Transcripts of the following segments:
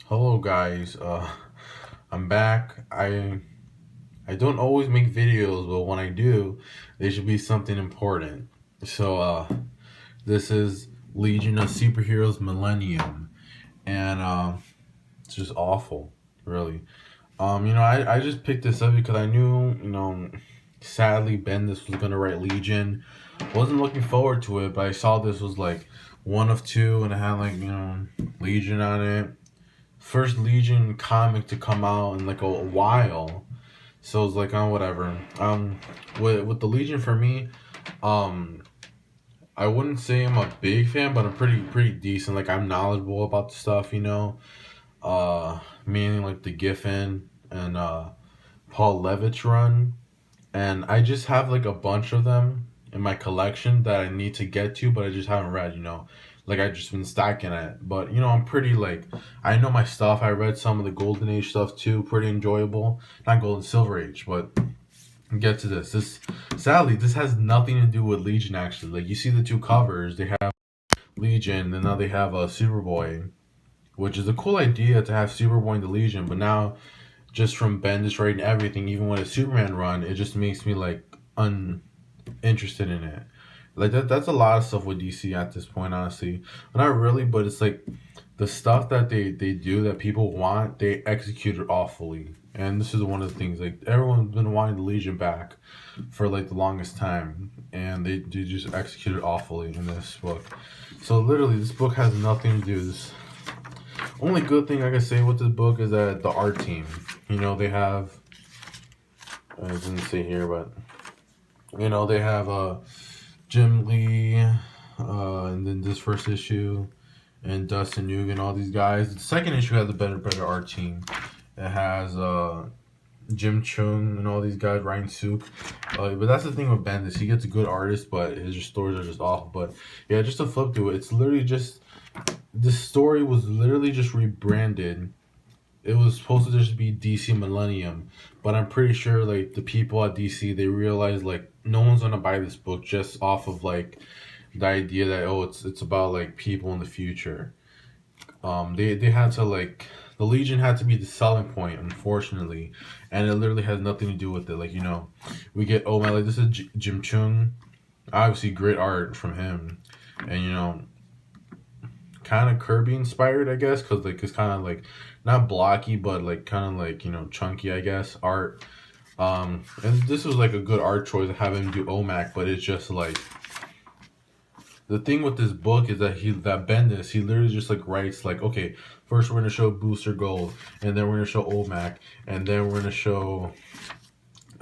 Hello guys, I'm back. I don't always make videos, but when I do, they should be something important. So this is Legion of Superheroes Millennium, and it's just awful, really. I just picked this up because I knew, sadly Bendis was gonna write Legion. Wasn't looking forward to it, but I saw this was like one of two, and it had like Legion on it, first Legion comic to come out in like a while. So it's like, oh, whatever. With the Legion for me, um, I wouldn't say I'm a big fan, but I'm pretty decent. Like I'm knowledgeable about the stuff, meaning like the Giffen and Paul Levitz run, and I just have like a bunch of them in my collection that I need to get to, but I just haven't read. Like I just been stacking it. But I'm pretty like I know my stuff. I read some of the Golden Age stuff too, pretty enjoyable. Not Golden Silver Age, but get to this. This sadly this has nothing to do with Legion actually. Like you see the two covers, they have Legion, and now they have a Superboy, which is a cool idea to have Superboy in the Legion, but now just from Bendis writing everything, even when a Superman run, it just makes me like uninterested in it. Like that's a lot of stuff with DC at this point, honestly. But not really, but it's like the stuff that they do that people want, they execute it awfully. And this is one of the things, like everyone's been wanting the Legion back for like the longest time, and they just execute it awfully in this book. So literally, this book has nothing to do. This only good thing I can say with this book is that the art team, they have. I didn't say here, but they have Jim Lee, and then this first issue, and Dustin Nguyen, all these guys. The second issue has a better art team. It has Jim Chung and all these guys, Ryan Sook. But that's the thing with Bendis. He gets a good artist, but his stories are just awful. But yeah, just to flip to it, it's literally just this story was literally just rebranded. It was supposed to just be DC Millennium, but I'm pretty sure like the people at DC, they realized like no one's gonna buy this book just off of like the idea that, oh, it's about like people in the future. They had to like the Legion had to be the selling point, unfortunately, and it literally has nothing to do with it. Like we get, oh man, like this is Jim Chung, obviously great art from him, and kind of Kirby inspired, I guess, because like it's kind of like not blocky, but like kind of like chunky, I guess, art. And this was like a good art choice to have him do OMAC, but it's just like the thing with this book is that Bendis, he literally just like writes like, okay, first we're gonna show Booster Gold, and then we're gonna show OMAC, and then we're gonna show,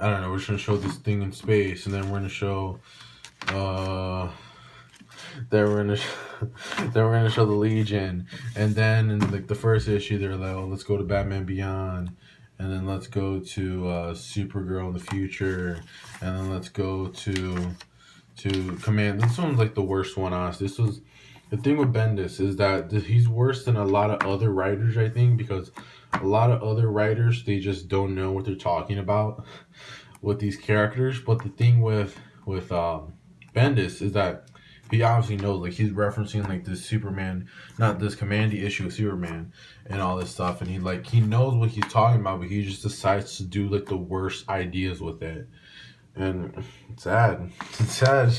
I don't know, we're just gonna show this thing in space, and then we're gonna show then we're gonna then we're gonna show the Legion, and then in like the first issue they're like, oh, let's go to Batman Beyond, and then let's go to Supergirl in the future, and then let's go to Command. This one's like the worst one, honestly. This was the thing with Bendis is that he's worse than a lot of other writers, I think, because a lot of other writers, they just don't know what they're talking about with these characters. But the thing with Bendis is that he obviously knows, like he's referencing like this Superman, not this Commandy issue of Superman and all this stuff, and he knows what he's talking about, but he just decides to do like the worst ideas with it, and it's sad. It's sad.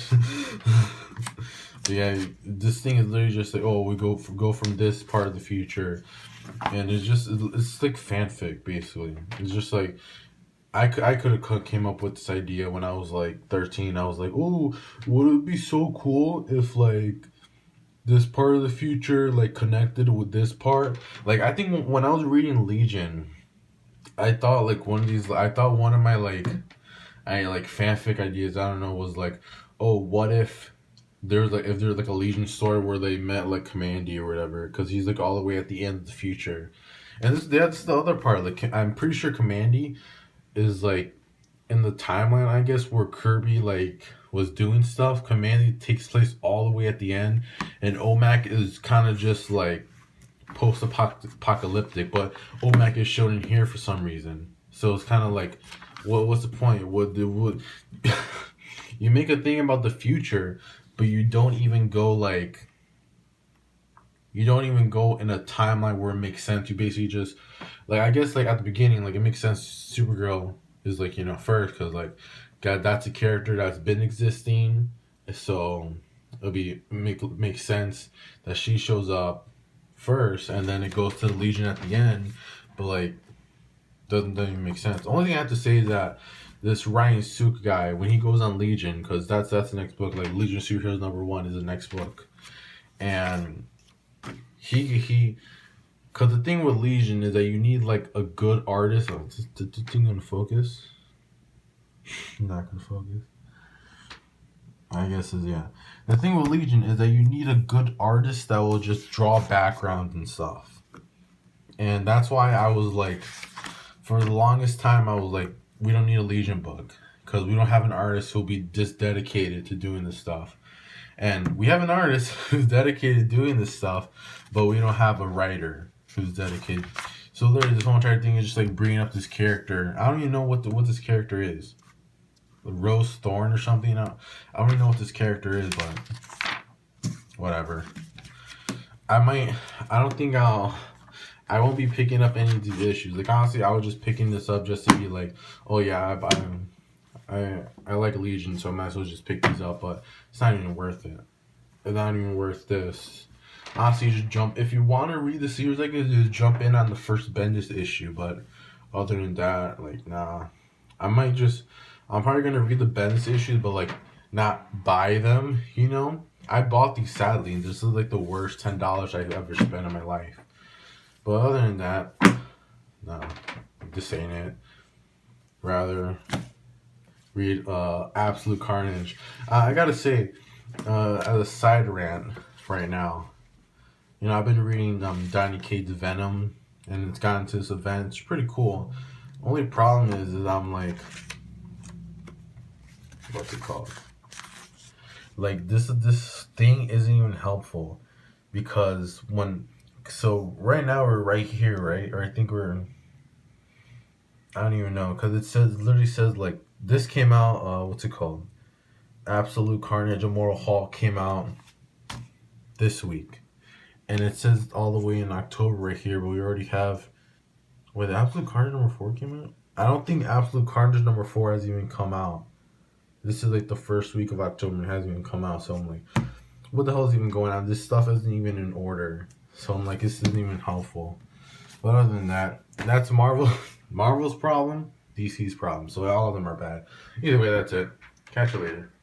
Yeah, this thing is literally just like, oh, we go from this part of the future, and it's like fanfic basically. It's just like I could have came up with this idea when I was like 13. I was like, oh, would it be so cool if like this part of the future like connected with this part? Like I think when I was reading Legion, I thought like I thought one of my I like fanfic ideas, I don't know, was like, oh, what if there's like a Legion story where they met like Commandy or whatever, because he's like all the way at the end of the future, and that's the other part. Like I'm pretty sure Commandy is like in the timeline, I guess, where Kirby like was doing stuff. Commandy takes place all the way at the end, and OMAC is kind of just like post-apocalyptic, but OMAC is shown in here for some reason. So it's kind of like, what's the point? What you make a thing about the future, but you don't even go like You don't even go in a timeline where it makes sense. You basically just like I guess like at the beginning, like it makes sense. Supergirl is like first because like God, that's a character that's been existing, so it'll be make sense that she shows up first, and then it goes to the Legion at the end. But like doesn't even make sense. The only thing I have to say is that this Ryan Sook guy, when he goes on Legion, because that's the next book. Like Legion of Superheroes #1 is the next book, and he because the thing with Legion is that you need like a good artist. Oh, is the thing gonna focus? Not gonna focus. I guess is yeah. The thing with Legion is that you need a good artist that will just draw backgrounds and stuff, and that's why I was like, for the longest time, I was like, we don't need a Legion book because we don't have an artist who'll be this dedicated to doing this stuff. And we have an artist who's dedicated to doing this stuff, but we don't have a writer who's dedicated. So literally, this whole entire thing is just like bringing up this character. I don't even know what this character is. Rose Thorn or something. I don't even know what this character is, but whatever. I don't think I won't be picking up any of these issues. Like honestly, I was just picking this up just to be like, oh yeah, I like Legion, so I might as well just pick these up. But it's not even worth it. It's not even worth this. Honestly, just jump if you want to read the series like this. Just jump in on the first Bendis issue. But other than that, like nah, I'm probably gonna read the Bendis issues, but like not buy them. I bought these sadly, and this is like the worst $10 I've ever spent in my life. But other than that, no, this ain't it. Rather read Absolute Carnage. I gotta say, as a side rant right now, I've been reading Donny Cates' Venom, and it's gotten to this event. It's pretty cool. Only problem is I'm like, what's it called? Like this thing isn't even helpful because right now we're right here, right? Or I think I don't even know because literally says like this came out. What's it called? Absolute Carnage, Immortal Hulk came out this week, and it says all the way in October right here. But we already have. Wait, Absolute Carnage #4 came out. I don't think Absolute Carnage #4 has even come out. This is like the first week of October and it hasn't even come out. So I'm like, what the hell is even going on? This stuff isn't even in order. So I'm like, this isn't even helpful. But other than that, that's Marvel's problem, DC's problem. So all of them are bad. Either way, that's it. Catch you later.